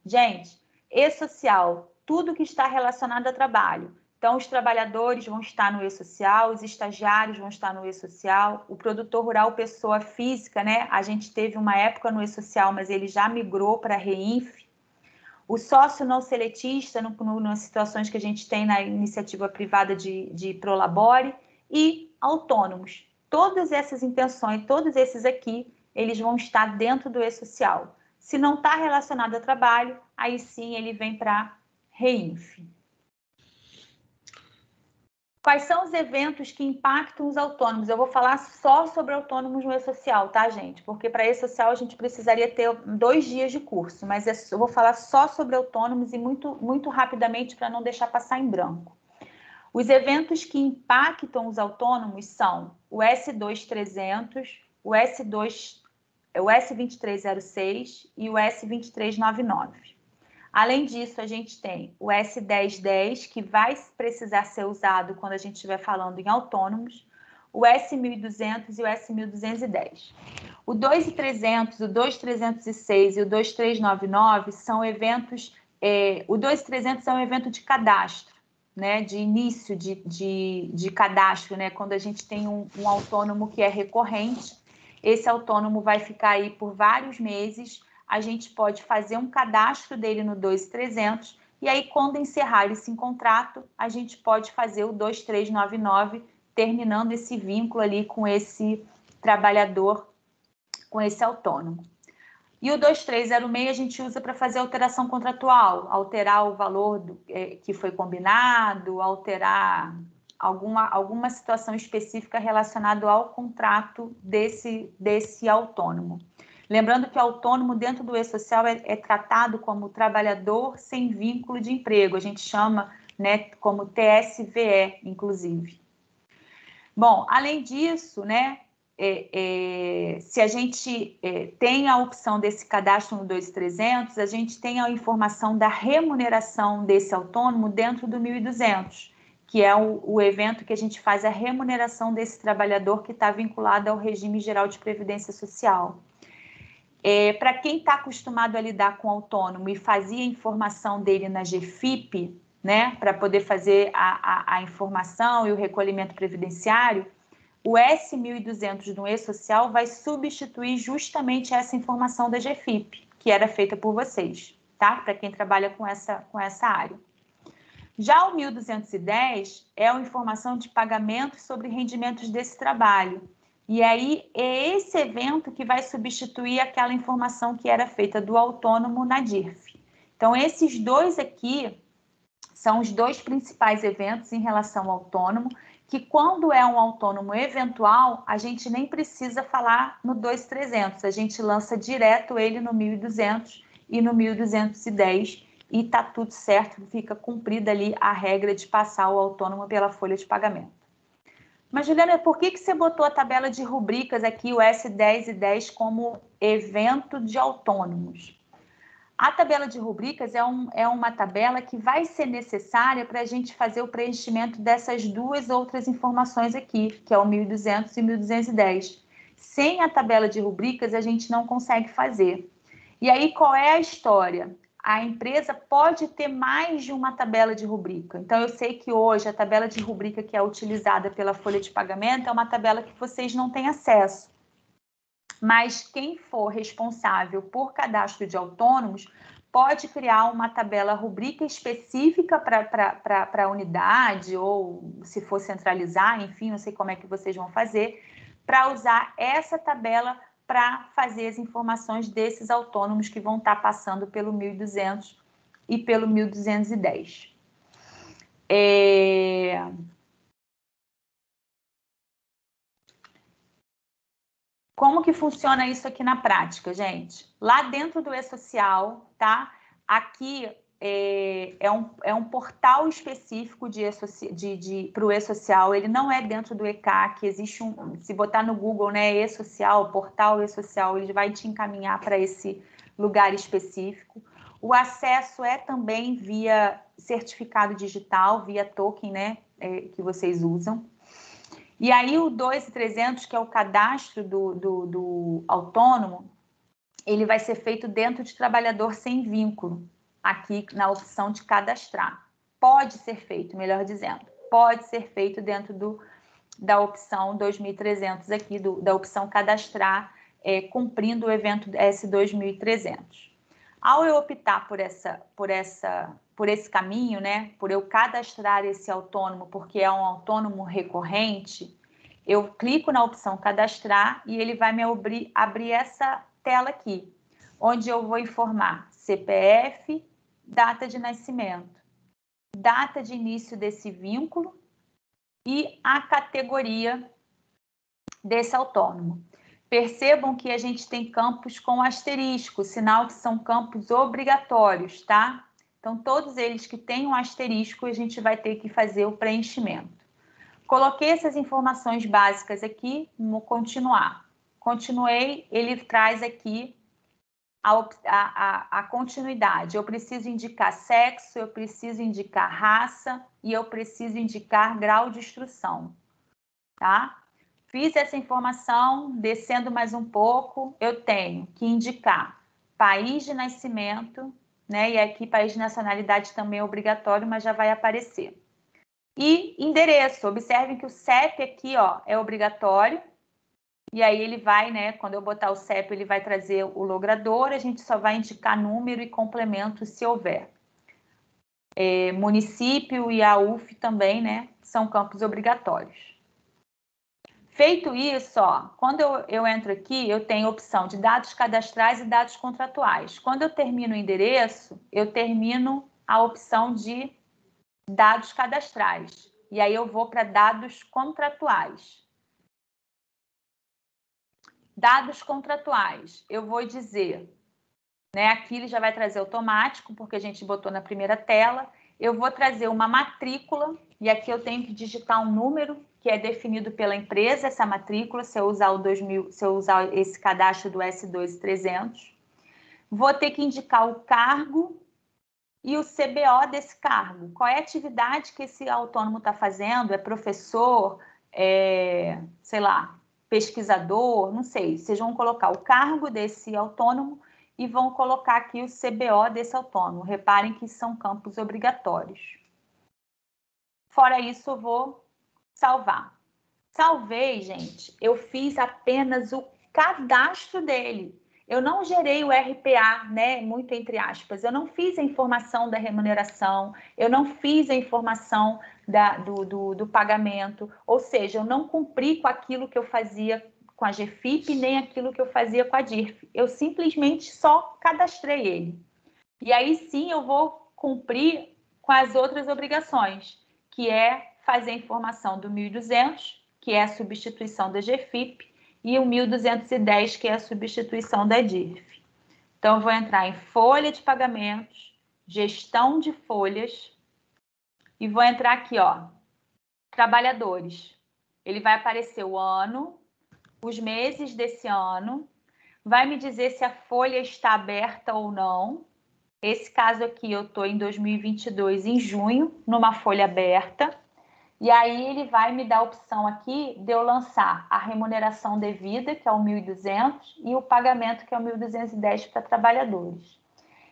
Gente, E-Social, tudo que está relacionado a trabalho. Então, os trabalhadores vão estar no E-Social, os estagiários vão estar no E-Social, o produtor rural, pessoa física, né? A gente teve uma época no E-Social, mas ele já migrou para a REINF. O sócio não seletista, nas situações que a gente tem na iniciativa privada de Prolabore, e autônomos. Todas essas intenções, todos esses aqui, eles vão estar dentro do E-Social. Se não está relacionado a trabalho, aí sim ele vem para a REINF. Quais são os eventos que impactam os autônomos? Eu vou falar só sobre autônomos no E-Social, tá, gente? Porque para E-Social a gente precisaria ter 2 dias de curso, mas eu vou falar só sobre autônomos e muito rapidamente para não deixar passar em branco. Os eventos que impactam os autônomos são o S2300, o S2306 e o S2399. Além disso, a gente tem o S1010, que vai precisar ser usado quando a gente estiver falando em autônomos, o S1200 e o S1210. O 2300, o 2306 e o 2399 são eventos... o 2300 é um evento de cadastro, né, de início de cadastro, né, quando a gente tem um autônomo que é recorrente. Esse autônomo vai ficar aí por vários meses. A gente pode fazer um cadastro dele no 2300 e aí, quando encerrar esse contrato, a gente pode fazer o 2399, terminando esse vínculo ali com esse trabalhador, com esse autônomo. E o 2306 a gente usa para fazer alteração contratual, alterar o valor que foi combinado, alterar alguma situação específica relacionada ao contrato desse autônomo. Lembrando que o autônomo dentro do E-Social é tratado como trabalhador sem vínculo de emprego. A gente chama, né, como TSVE, inclusive. Bom, além disso, né, se a gente tem a opção desse cadastro no 2300, a gente tem a informação da remuneração desse autônomo dentro do 1.200, que é o evento que a gente faz a remuneração desse trabalhador que está vinculado ao regime geral de previdência social. Para quem está acostumado a lidar com autônomo e fazia a informação dele na GFIP, né, para poder fazer a informação e o recolhimento previdenciário, o S1200 no E-Social vai substituir justamente essa informação da GFIP, que era feita por vocês, tá? Para quem trabalha com essa área. Já o 1210 é a informação de pagamento sobre rendimentos desse trabalho. E aí é esse evento que vai substituir aquela informação que era feita do autônomo na DIRF. Então, esses dois aqui são os dois principais eventos em relação ao autônomo, que quando é um autônomo eventual, a gente nem precisa falar no 2300, a gente lança direto ele no 1200 e no 1210 e tá tudo certo, fica cumprida ali a regra de passar o autônomo pela folha de pagamento. Mas, Juliana, por que você botou a tabela de rubricas aqui, o S10 e 10, como evento de autônomos? A tabela de rubricas é uma tabela que vai ser necessária para a gente fazer o preenchimento dessas duas outras informações aqui, que é o 1200 e 1210. Sem a tabela de rubricas, a gente não consegue fazer. E aí, qual é a história? A empresa pode ter mais de uma tabela de rubrica. Então, eu sei que hoje a tabela de rubrica que é utilizada pela folha de pagamento é uma tabela que vocês não têm acesso. Mas quem for responsável por cadastro de autônomos pode criar uma tabela rubrica específica para a unidade, ou se for centralizar, enfim, não sei como é que vocês vão fazer, para usar essa tabela para fazer as informações desses autônomos que vão estar passando pelo 1200 e pelo 1210. Como que funciona isso aqui na prática, gente? Lá dentro do E-Social, tá? Aqui é um portal específico para o E-Social, ele não é dentro do ECAC, existe se botar no Google, né, E-Social, portal E-Social, ele vai te encaminhar para esse lugar específico. O acesso é também via certificado digital, via token, né, que vocês usam. E aí o 2300, que é o cadastro do autônomo, ele vai ser feito dentro de trabalhador sem vínculo, aqui na opção de cadastrar. Pode ser feito, melhor dizendo, pode ser feito dentro da opção 2300 aqui, da opção cadastrar, cumprindo o evento S2300. Ao eu optar por esse caminho, né, por eu cadastrar esse autônomo, porque é um autônomo recorrente, eu clico na opção cadastrar e ele vai me abrir essa tela aqui, onde eu vou informar CPF, data de nascimento, data de início desse vínculo e a categoria desse autônomo. Percebam que a gente tem campos com asterisco, sinal que são campos obrigatórios, tá? Então, todos eles que têm um asterisco, a gente vai ter que fazer o preenchimento. Coloquei essas informações básicas aqui no continuar. Continuei, ele traz aqui a continuidade. Eu preciso indicar sexo, eu preciso indicar raça e eu preciso indicar grau de instrução, tá? Fiz essa informação, descendo mais um pouco, eu tenho que indicar país de nascimento, né? E aqui país de nacionalidade também é obrigatório, mas já vai aparecer. E endereço, observem que o CEP aqui, ó, é obrigatório. E aí ele vai, né, quando eu botar o CEP, ele vai trazer o logrador, a gente só vai indicar número e complemento se houver. Município e a UF também, né, são campos obrigatórios. Feito isso, ó, quando eu entro aqui, eu tenho a opção de dados cadastrais e dados contratuais. Quando eu termino o endereço, eu termino a opção de dados cadastrais. E aí eu vou para dados contratuais. Dados contratuais, eu vou dizer, né? Aqui ele já vai trazer automático, porque a gente botou na primeira tela. Eu vou trazer uma matrícula, e aqui eu tenho que digitar um número que é definido pela empresa, essa matrícula, se eu usar o 2000, se eu usar esse cadastro do S2300. Vou ter que indicar o cargo e o CBO desse cargo. Qual é a atividade que esse autônomo está fazendo? É professor? Sei lá, pesquisador? Não sei. Vocês vão colocar o cargo desse autônomo e vão colocar aqui o CBO desse autônomo. Reparem que são campos obrigatórios. Fora isso, eu vou salvar. Salvei, gente. Eu fiz apenas o cadastro dele. Eu não gerei o RPA, né? Muito entre aspas. Eu não fiz a informação da remuneração, eu não fiz a informação do pagamento. Ou seja, eu não cumpri com aquilo que eu fazia com a GFIP, nem aquilo que eu fazia com a DIRF. Eu simplesmente só cadastrei ele. E aí sim eu vou cumprir com as outras obrigações, que é fazer a informação do 1.200, que é a substituição da GFIP, e o 1.210, que é a substituição da DIRF. Então, eu vou entrar em folha de pagamentos, gestão de folhas, e vou entrar aqui, ó, trabalhadores. Ele vai aparecer o ano, os meses desse ano, vai me dizer se a folha está aberta ou não. Esse caso aqui, eu estou em 2022, em junho, numa folha aberta. E aí ele vai me dar a opção aqui de eu lançar a remuneração devida, que é o 1.200, e o pagamento, que é o 1.210 para trabalhadores.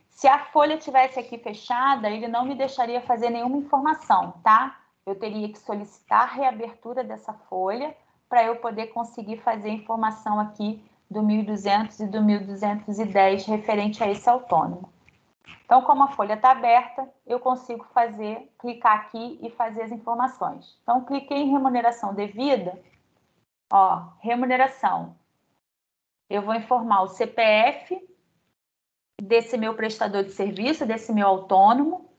Se a folha tivesse aqui fechada, ele não me deixaria fazer nenhuma informação, tá? Eu teria que solicitar a reabertura dessa folha para eu poder conseguir fazer a informação aqui do 1.200 e do 1.210 referente a esse autônomo. Então, como a folha está aberta, eu consigo clicar aqui e fazer as informações. Então, cliquei em remuneração devida, ó, remuneração. Eu vou informar o CPF desse meu prestador de serviço, desse meu autônomo.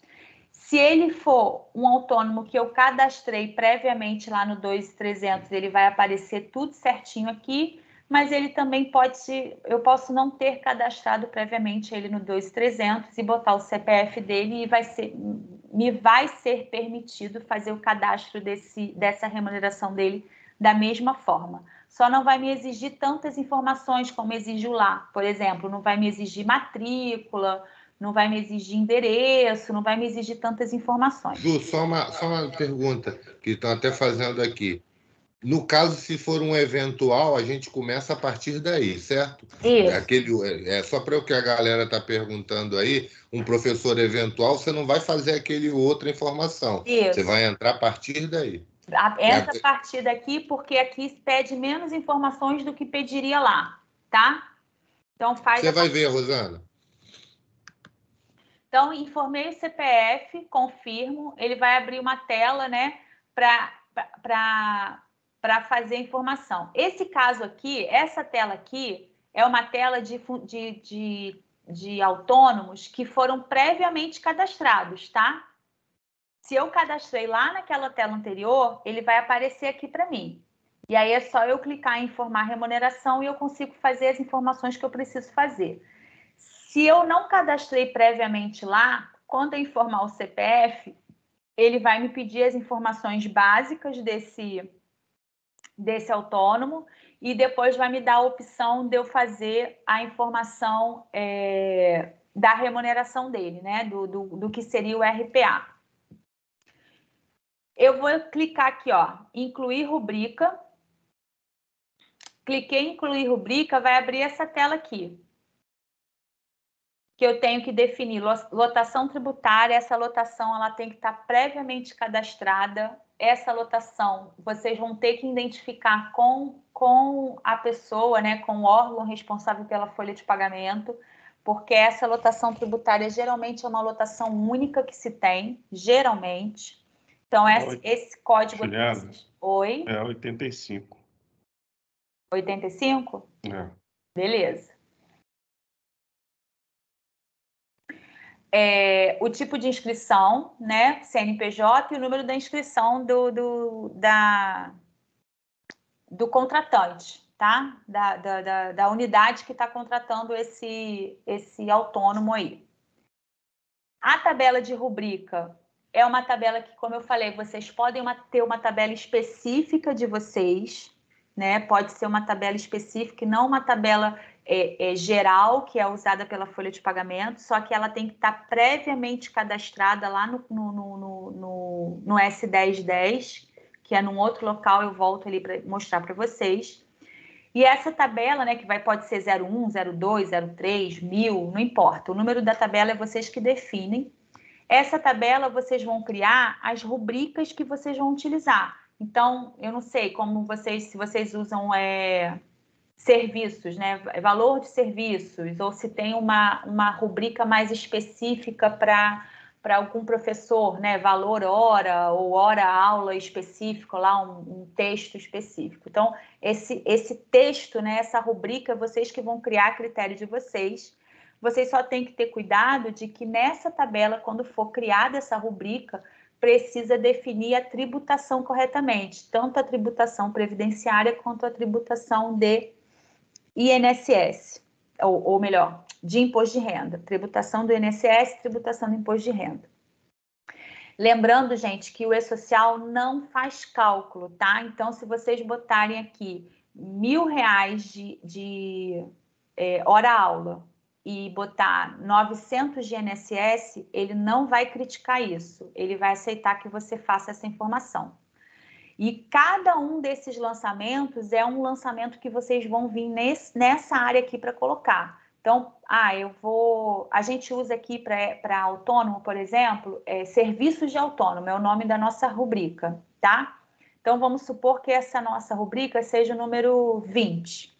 Se ele for um autônomo que eu cadastrei previamente lá no 2.300, ele vai aparecer tudo certinho aqui, mas ele também eu posso não ter cadastrado previamente ele no 2.300 e botar o CPF dele e me vai ser permitido fazer o cadastro dessa remuneração dele da mesma forma. Só não vai me exigir tantas informações como exigiu lá. Por exemplo, não vai me exigir matrícula, não vai me exigir endereço, não vai me exigir tantas informações. Ju, só uma pergunta que estão até fazendo aqui. No caso, se for um eventual, a gente começa a partir daí, certo? Isso. Só para o que a galera está perguntando aí, um professor eventual, você não vai fazer aquele outra informação. Isso. Você vai entrar a partir daí. Entra a partir daqui, porque aqui pede menos informações do que pediria lá, tá? Então, Você vai ver, Rosana. Então, informei o CPF, confirmo, ele vai abrir uma tela, né, para fazer a informação. Esse caso aqui, essa tela aqui, é uma tela de autônomos que foram previamente cadastrados, tá? Se eu cadastrei lá naquela tela anterior, ele vai aparecer aqui para mim. E aí é só eu clicar em informar remuneração e eu consigo fazer as informações que eu preciso fazer. Se eu não cadastrei previamente lá, quando eu informar o CPF, ele vai me pedir as informações básicas desse autônomo e depois vai me dar a opção de eu fazer a informação da remuneração dele, né? Do que seria o RPA. Eu vou clicar aqui, ó, incluir rubrica. Cliquei em incluir rubrica, vai abrir essa tela aqui. Que eu tenho que definir lotação tributária. Essa lotação ela tem que estar previamente cadastrada. Essa lotação vocês vão ter que identificar com a pessoa, né, com o órgão responsável pela folha de pagamento, porque essa lotação tributária geralmente é uma lotação única que se tem, geralmente. Então, esse código aqui... Oi? É 85. 85? É. Beleza. O tipo de inscrição, né? CNPJ e o número da inscrição do contratante, tá? Da unidade que está contratando esse autônomo aí. A tabela de rubrica é uma tabela que, como eu falei, vocês podem ter uma tabela específica de vocês, né? Pode ser uma tabela específica e não uma tabela geral, que é usada pela folha de pagamento, só que ela tem que estar previamente cadastrada lá no S1010, que é num outro local, eu volto ali para mostrar para vocês. E essa tabela, né, que pode ser 01, 02, 03, 1000, não importa. O número da tabela é vocês que definem. Essa tabela vocês vão criar as rubricas que vocês vão utilizar. Então, eu não sei como se vocês usam serviços, né, valor de serviços, ou se tem uma rubrica mais específica para algum professor, né, valor hora ou hora aula específico, lá um texto específico. Então, esse texto, né, essa rubrica, vocês que vão criar a critério de vocês. Vocês só têm que ter cuidado de que nessa tabela, quando for criada essa rubrica, precisa definir a tributação corretamente, tanto a tributação previdenciária quanto a tributação de INSS, ou melhor, de imposto de renda. Tributação do INSS, tributação do imposto de renda. Lembrando, gente, que o E-Social não faz cálculo, tá? Então, se vocês botarem aqui R$1.000 de hora-aula e botar 900 de INSS, ele não vai criticar isso. Ele vai aceitar que você faça essa informação. E cada um desses lançamentos é um lançamento que vocês vão vir nessa área aqui para colocar. Então, a gente usa aqui para autônomo, por exemplo, serviços de autônomo, é o nome da nossa rubrica, tá? Então, vamos supor que essa nossa rubrica seja o número 20.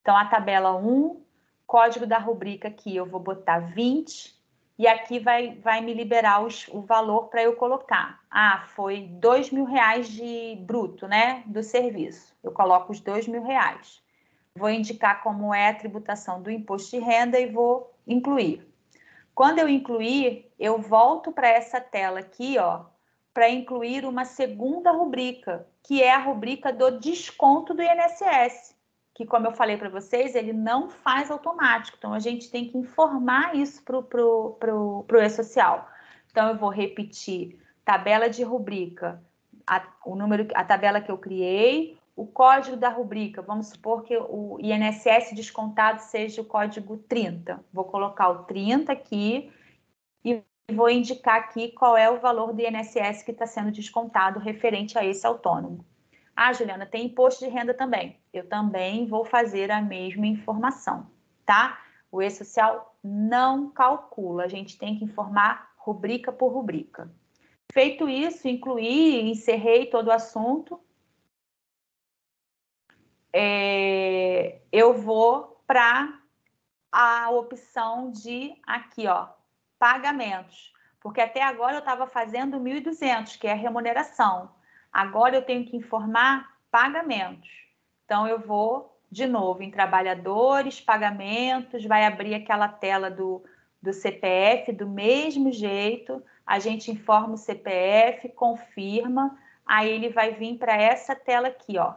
Então, a tabela 1, código da rubrica aqui, eu vou botar 20, e aqui vai me liberar o valor para eu colocar. Foi R$2.000 de bruto, né, do serviço. Eu coloco os R$2.000. Vou indicar como é a tributação do imposto de renda e vou incluir. Quando eu incluir, eu volto para essa tela aqui, ó, para incluir uma segunda rubrica, que é a rubrica do desconto do INSS, que, como eu falei para vocês, ele não faz automático. Então, a gente tem que informar isso para o E-Social. Então, eu vou repetir tabela de rubrica, a tabela que eu criei, o código da rubrica, vamos supor que o INSS descontado seja o código 30. Vou colocar o 30 aqui e vou indicar aqui qual é o valor do INSS que está sendo descontado referente a esse autônomo. Juliana, tem imposto de renda também. Eu também vou fazer a mesma informação, tá? O E-Social não calcula, a gente tem que informar rubrica por rubrica. Feito isso, encerrei todo o assunto. Eu vou para a opção de aqui, ó, pagamentos. Porque até agora eu estava fazendo 1.200, que é a remuneração. Agora eu tenho que informar pagamentos. Então, eu vou, de novo, em trabalhadores, pagamentos, vai abrir aquela tela do CPF do mesmo jeito. A gente informa o CPF, confirma, aí ele vai vir para essa tela aqui, ó,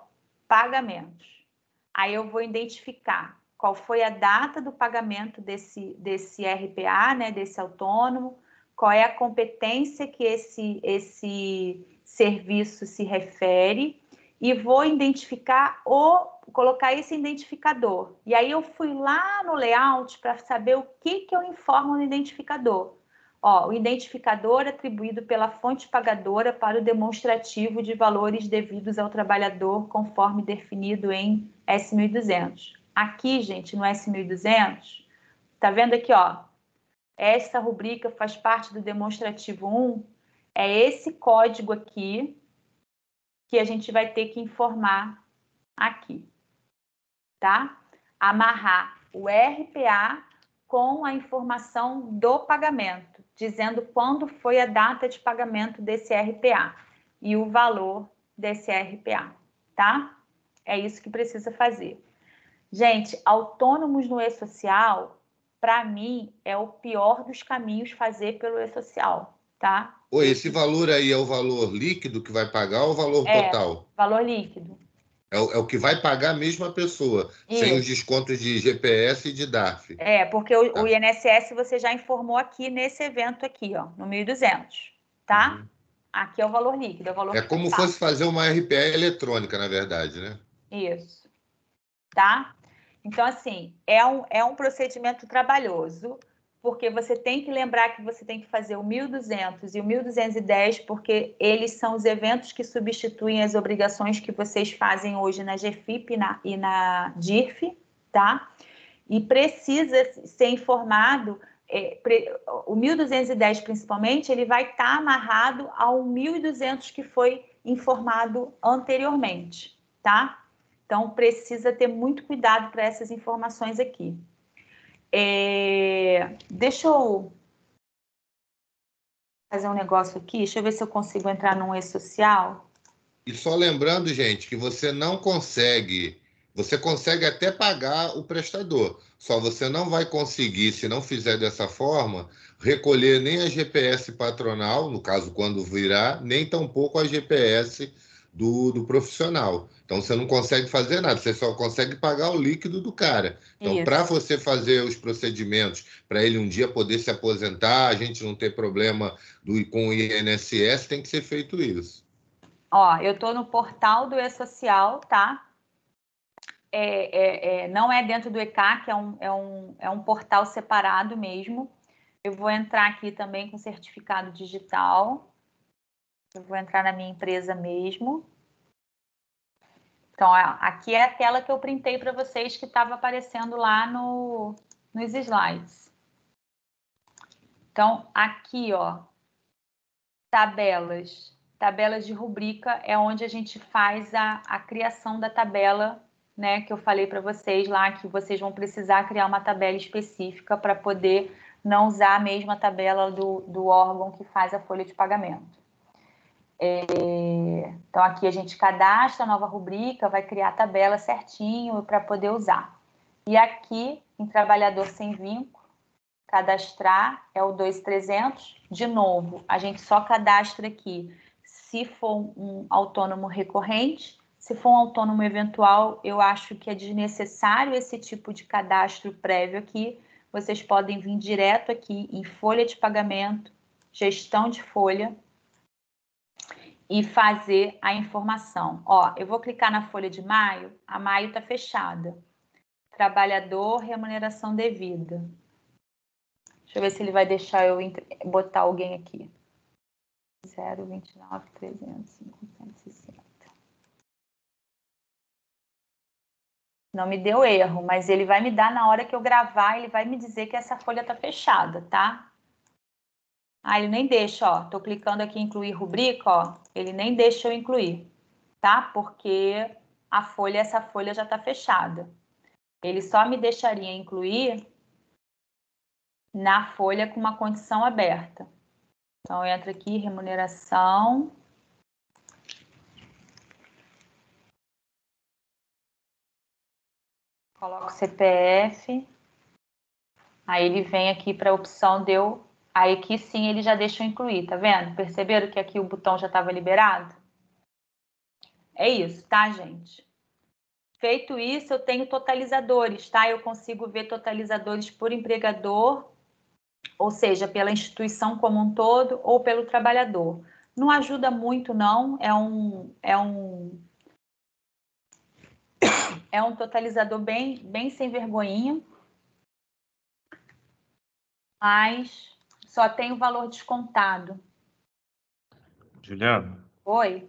pagamentos. Aí eu vou identificar qual foi a data do pagamento desse RPA, né, desse autônomo, qual é a competência que esse serviço se refere, e vou colocar esse identificador. E aí eu fui lá no layout para saber o que eu informo no identificador. Ó, o identificador atribuído pela fonte pagadora para o demonstrativo de valores devidos ao trabalhador, conforme definido em S1200. Aqui, gente, no S1200, tá vendo aqui, ó? Essa rubrica faz parte do demonstrativo 1. É esse código aqui que a gente vai ter que informar aqui, tá? Amarrar o RPA com a informação do pagamento, dizendo quando foi a data de pagamento desse RPA e o valor desse RPA, tá? É isso que precisa fazer. Gente, autônomos no E-Social, para mim, é o pior dos caminhos fazer pelo E-Social, tá? Esse valor aí é o valor líquido que vai pagar ou o valor total? Valor líquido. É o que vai pagar mesmo a pessoa, sem os Isso. descontos de GPS e de DARF. Porque o Tá. INSS você já informou aqui nesse evento aqui, ó, no 1.200, tá? Aqui é o valor líquido, é o valor É que foi como pago. fosse fazer uma RPE eletrônica, na verdade, né? Isso, tá? Então, assim, é um procedimento trabalhoso, porque você tem que lembrar que você tem que fazer o 1.200 e o 1.210, porque eles são os eventos que substituem as obrigações que vocês fazem hoje na GFIP e na DIRF, tá? E precisa ser informado, o 1.210 principalmente, ele vai estar amarrado ao 1.200 que foi informado anteriormente, tá? Então, precisa ter muito cuidado para essas informações aqui. Deixa eu fazer um negócio aqui, deixa eu ver se eu consigo entrar num e-social. E só lembrando, gente, que você não consegue, você consegue até pagar o prestador, só você não vai conseguir, se não fizer dessa forma, recolher nem a GPS patronal, no caso, quando virar, nem tampouco a GPS do profissional. Então, você não consegue fazer nada, você só consegue pagar o líquido do cara. Então, para você fazer os procedimentos, para ele um dia poder se aposentar, a gente não ter problema com o INSS, tem que ser feito isso. Ó, eu estou no portal do e-social, tá? Não é dentro do ECAC, é um portal separado mesmo. Eu vou entrar aqui também com certificado digital. Eu vou entrar na minha empresa mesmo. Então, aqui é a tela que eu printei para vocês que estava aparecendo lá nos slides. Então, aqui, ó, tabelas. Tabelas de rubrica é onde a gente faz a criação da tabela, né? Que eu falei para vocês lá, que vocês vão precisar criar uma tabela específica para poder não usar a mesma tabela do órgão que faz a folha de pagamento. Então, aqui a gente cadastra a nova rubrica, vai criar a tabela certinho para poder usar. E aqui, em trabalhador sem vínculo, cadastrar é o 2.300. De novo, a gente só cadastra aqui se for um autônomo recorrente. Se for um autônomo eventual, eu acho que é desnecessário esse tipo de cadastro prévio aqui. Vocês podem vir direto aqui em folha de pagamento, gestão de folha, e fazer a informação. Ó, eu vou clicar na folha de maio, a maio está fechada. Trabalhador, remuneração devida. Deixa eu ver se ele vai deixar eu botar alguém aqui. 029, 300, 560. Não me deu erro, mas ele vai me dar na hora que eu gravar, ele vai me dizer que essa folha está fechada, tá? Ele nem deixa, ó. Tô clicando aqui em incluir rubrica, ó. Ele nem deixa eu incluir, tá? Porque essa folha já tá fechada. Ele só me deixaria incluir na folha com uma condição aberta. Então, eu entro aqui, remuneração. Coloco CPF. Aí ele vem aqui para a opção de eu... Aí aqui sim ele já deixa eu incluir, tá vendo? Perceberam que aqui o botão já estava liberado? É isso, tá, gente? Feito isso, eu tenho totalizadores, tá? Eu consigo ver totalizadores por empregador, ou seja, pela instituição como um todo ou pelo trabalhador. Não ajuda muito, não. É um totalizador bem sem vergonhinha, mas só tem o valor descontado. Juliana? Oi?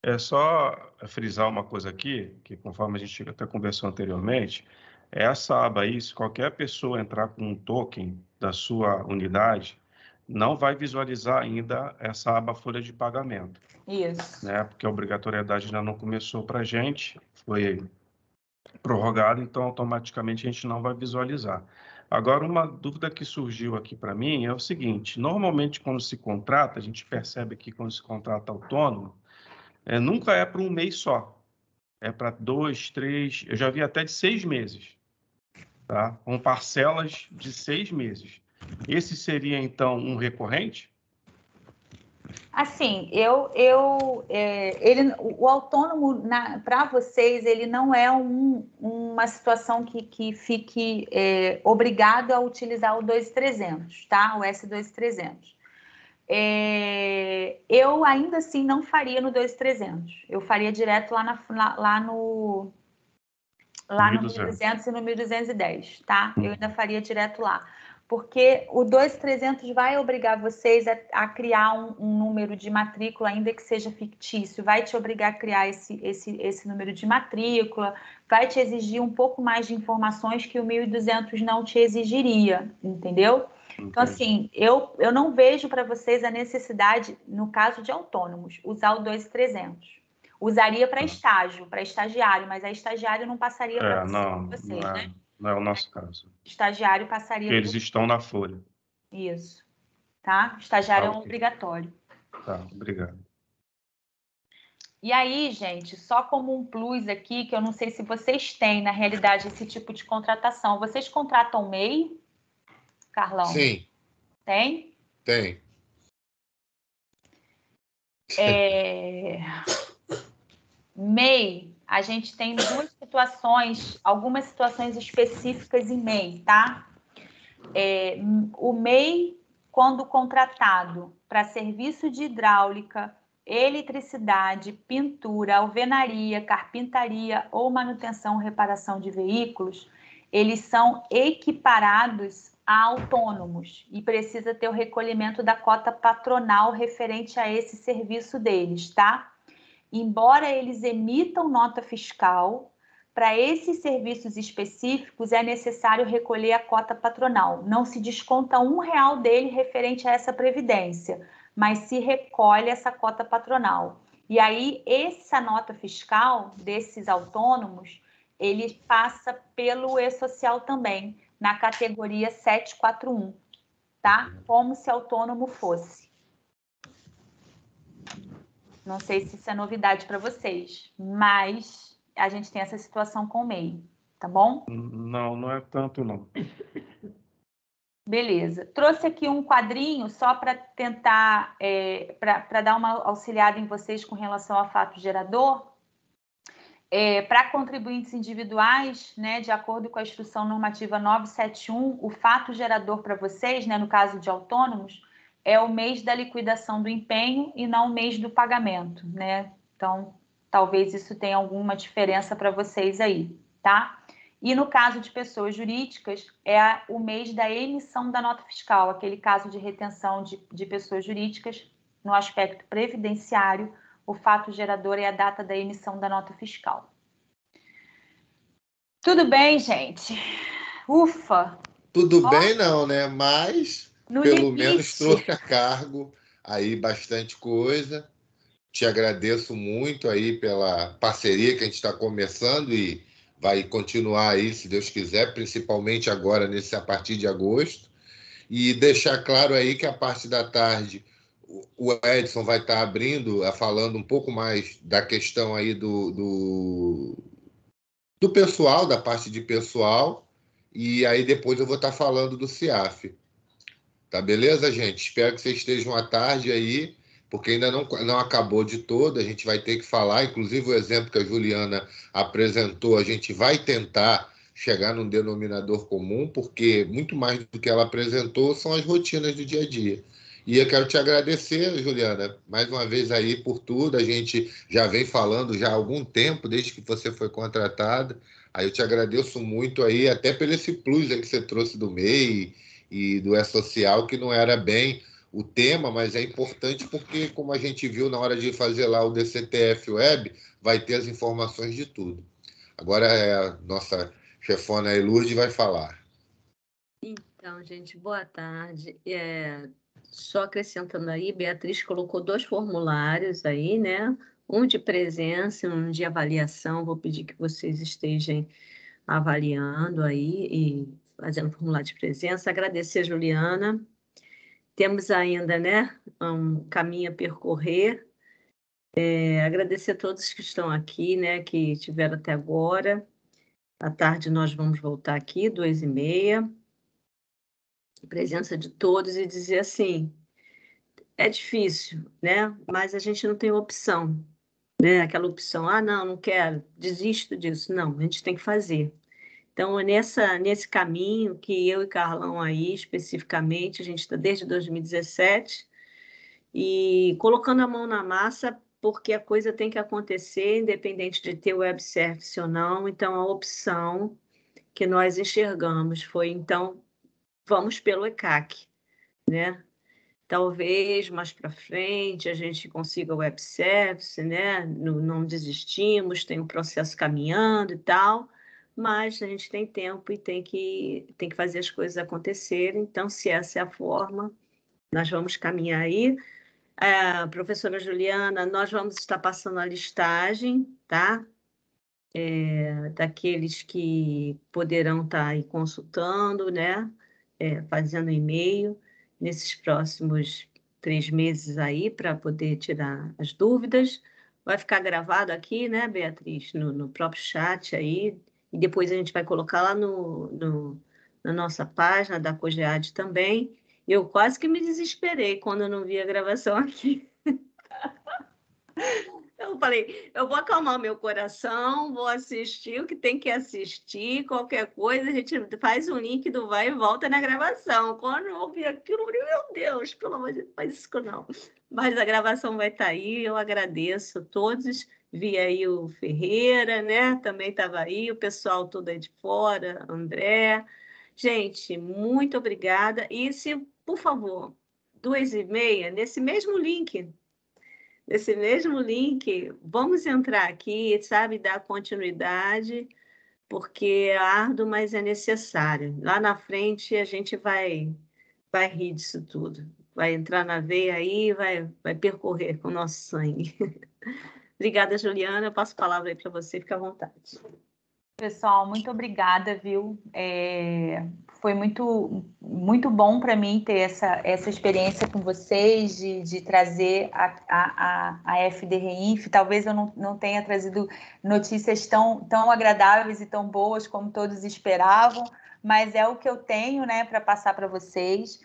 É só frisar uma coisa aqui, que conforme a gente até conversou anteriormente, essa aba aí, se qualquer pessoa entrar com um token da sua unidade, não vai visualizar ainda essa aba folha de pagamento. Isso. Né? Porque a obrigatoriedade ainda não começou para a gente, foi prorrogado, então automaticamente a gente não vai visualizar. Agora, uma dúvida que surgiu aqui para mim é o seguinte: normalmente quando se contrata, a gente percebe que quando se contrata autônomo, nunca é para um mês só, é para 2, 3, eu já vi até de 6 meses, tá? Com parcelas de 6 meses. Esse seria então um recorrente? Assim, o autônomo, para vocês, ele não é uma situação que fique obrigado a utilizar o 2.300, tá? O S2.300. Eu ainda assim não faria no 2.300. Eu faria direto lá no 1.200 e no 1.210, tá? Eu ainda faria direto lá. Porque o 2.300 vai obrigar vocês a criar um número de matrícula, ainda que seja fictício, vai te obrigar a criar esse número de matrícula, vai te exigir um pouco mais de informações que o 1.200 não te exigiria, entendeu? Então, assim, eu não vejo para vocês a necessidade, no caso de autônomos, usar o 2.300. Usaria para estágio, para estagiário, mas a estagiário não passaria para vocês, né? Não é o nosso caso. Estagiário passaria... Eles estão na folha. Isso, tá? Estagiário é um obrigatório. Tá, obrigado. E aí, gente, só como um plus aqui, que eu não sei se vocês têm, na realidade, esse tipo de contratação. Vocês contratam MEI, Carlão? Sim. Tem? Tem. MEI, a gente tem duas situações, algumas situações específicas em MEI, tá? O MEI, quando contratado para serviço de hidráulica, eletricidade, pintura, alvenaria, carpintaria ou manutenção, reparação de veículos, eles são equiparados a autônomos e precisa ter o recolhimento da cota patronal referente a esse serviço deles, tá? Embora eles emitam nota fiscal, para esses serviços específicos é necessário recolher a cota patronal. Não se desconta R$1 dele referente a essa previdência, mas se recolhe essa cota patronal. E aí, essa nota fiscal desses autônomos, ele passa pelo E-Social também, na categoria 741, tá? Como se autônomo fosse. Não sei se isso é novidade para vocês, mas a gente tem essa situação com o MEI, tá bom? Não, não é tanto, não. Beleza. Trouxe aqui um quadrinho só para tentar, para dar uma auxiliada em vocês com relação ao fato gerador. Para contribuintes individuais, né, de acordo com a Instrução Normativa 971, o fato gerador para vocês, né, no caso de autônomos, é o mês da liquidação do empenho e não o mês do pagamento, né? Então, talvez isso tenha alguma diferença para vocês aí, tá? E no caso de pessoas jurídicas, é o mês da emissão da nota fiscal, aquele caso de retenção de pessoas jurídicas no aspecto previdenciário, o fato gerador é a data da emissão da nota fiscal. Tudo bem, gente? Ufa! Tudo bem não, né? Mas, pelo menos, trouxe a cargo aí bastante coisa. Te agradeço muito aí pela parceria que a gente está começando e vai continuar aí, se Deus quiser, principalmente agora, a partir de agosto. E deixar claro aí que a parte da tarde o Edson vai estar abrindo, falando um pouco mais da questão aí do pessoal, da parte de pessoal, e aí depois eu vou estar falando do CIAF. Tá beleza, gente? Espero que vocês estejam à tarde aí, porque ainda não acabou de todo, a gente vai ter que falar, inclusive o exemplo que a Juliana apresentou, a gente vai tentar chegar num denominador comum, porque muito mais do que ela apresentou são as rotinas do dia a dia. E eu quero te agradecer, Juliana, mais uma vez aí por tudo. A gente já vem falando já há algum tempo, desde que você foi contratada. Aí eu te agradeço muito aí, até pelo esse plus aí que você trouxe do MEI e do E-Social, que não era bem o tema, mas é importante porque, como a gente viu na hora de fazer lá o DCTF Web, vai ter as informações de tudo. Agora a nossa chefona aí, Lourdes, vai falar. Então, gente, boa tarde. Só acrescentando aí, Beatriz colocou 2 formulários aí, né? Um de presença, um de avaliação. Vou pedir que vocês estejam avaliando aí e fazendo formulário de presença. Agradecer a Juliana. Temos ainda, né, um caminho a percorrer. Agradecer a todos que estão aqui, né, que estiveram até agora. À tarde nós vamos voltar aqui, 2h30. Presença de todos e dizer assim, é difícil, né? Mas a gente não tem opção, né? Aquela opção, ah, não quero, desisto disso. Não, a gente tem que fazer. Então, é nesse caminho que eu e Carlão aí, especificamente, a gente está desde 2017, e colocando a mão na massa, porque a coisa tem que acontecer, independente de ter web service ou não. Então, a opção que nós enxergamos foi, então, vamos pelo ECAC, né? Talvez mais para frente a gente consiga o web service, né? Não desistimos, tem um processo caminhando e tal, mas a gente tem tempo e tem que fazer as coisas acontecerem. Então, se essa é a forma, nós vamos caminhar aí. Professora Juliana, nós vamos estar passando a listagem, tá? Daqueles que poderão estar aí consultando, né? Fazendo e-mail nesses próximos 3 meses aí para poder tirar as dúvidas. Vai ficar gravado aqui, né, Beatriz, no próprio chat aí, e depois a gente vai colocar lá na nossa página da COGEAD também. Eu quase que me desesperei quando eu não vi a gravação aqui. Eu falei, eu vou acalmar meu coração, vou assistir o que tem que assistir, qualquer coisa, a gente faz um link do vai e volta na gravação. Quando eu ouvi aquilo, eu falei, meu Deus, pelo amor de Deus, faz isso não. Mas a gravação vai estar aí, eu agradeço a todos. Vi aí o Ferreira, né? Também estava aí, o pessoal todo aí de fora, André. Gente, muito obrigada. E se, por favor, 2h30, nesse mesmo link, vamos entrar aqui, sabe, dar continuidade, porque é árduo, mas é necessário. Lá na frente a gente vai rir disso tudo. Vai entrar na veia aí, vai percorrer com o nosso sangue. Obrigada, Juliana. Eu passo a palavra aí para você, fica à vontade. Pessoal, muito obrigada, viu? Foi muito bom para mim ter essa experiência com vocês de trazer a FDRINF. Talvez eu não tenha trazido notícias tão agradáveis e tão boas como todos esperavam, mas é o que eu tenho, né, para passar para vocês.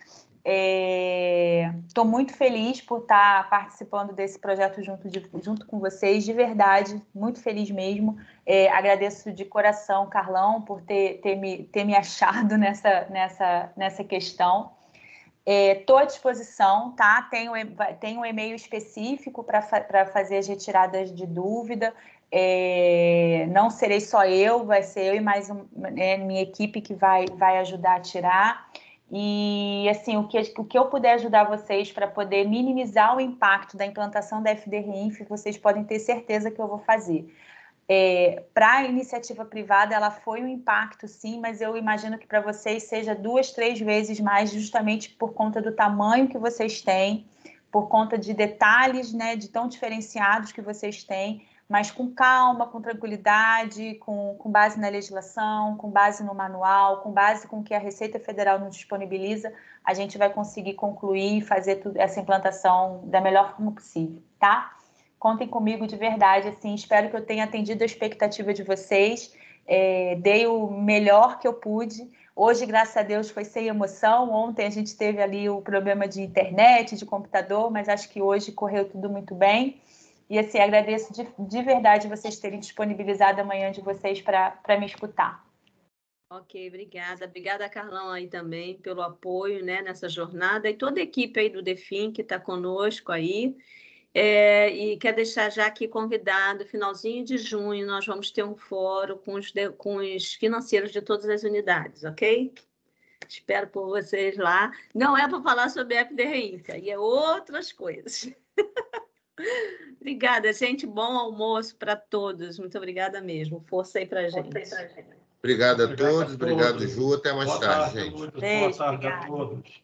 Estou muito feliz por estar participando desse projeto junto com vocês, de verdade, muito feliz mesmo. Agradeço de coração, Carlão, por ter me achado nessa questão. Estou à disposição, tá? Tem um e-mail específico para fazer as retiradas de dúvida. Não serei só eu, vai ser eu e mais minha equipe que vai ajudar a tirar. E, assim, o que eu puder ajudar vocês para poder minimizar o impacto da implantação da FDRINF, vocês podem ter certeza que eu vou fazer. Para a iniciativa privada, ela foi um impacto, sim, mas eu imagino que para vocês seja 2, 3 vezes mais, justamente por conta do tamanho que vocês têm, por conta de detalhes, né, de tão diferenciados que vocês têm, mas com calma, com tranquilidade, com base na legislação, com base no manual, com base com o que a Receita Federal nos disponibiliza, a gente vai conseguir concluir e fazer essa implantação da melhor forma possível, tá? Contem comigo de verdade, assim, espero que eu tenha atendido a expectativa de vocês, dei o melhor que eu pude. Hoje, graças a Deus, foi sem emoção. Ontem a gente teve ali o problema de internet, de computador, mas acho que hoje correu tudo muito bem. E, assim, agradeço de verdade vocês terem disponibilizado a manhã de vocês para me escutar. Ok, obrigada. Obrigada, Carlão, aí também, pelo apoio, né, nessa jornada. E toda a equipe aí do DEFIN que está conosco aí. E quer deixar já aqui convidado, finalzinho de junho, nós vamos ter um fórum com os financeiros de todas as unidades, ok? Espero por vocês lá. Não é para falar sobre FDRINF, aí é outras coisas. Obrigada, gente. Bom almoço para todos. Muito obrigada mesmo. Força aí para a gente. Obrigado a todos. Obrigado, Ju. Até mais tarde, gente. Boa tarde a todos.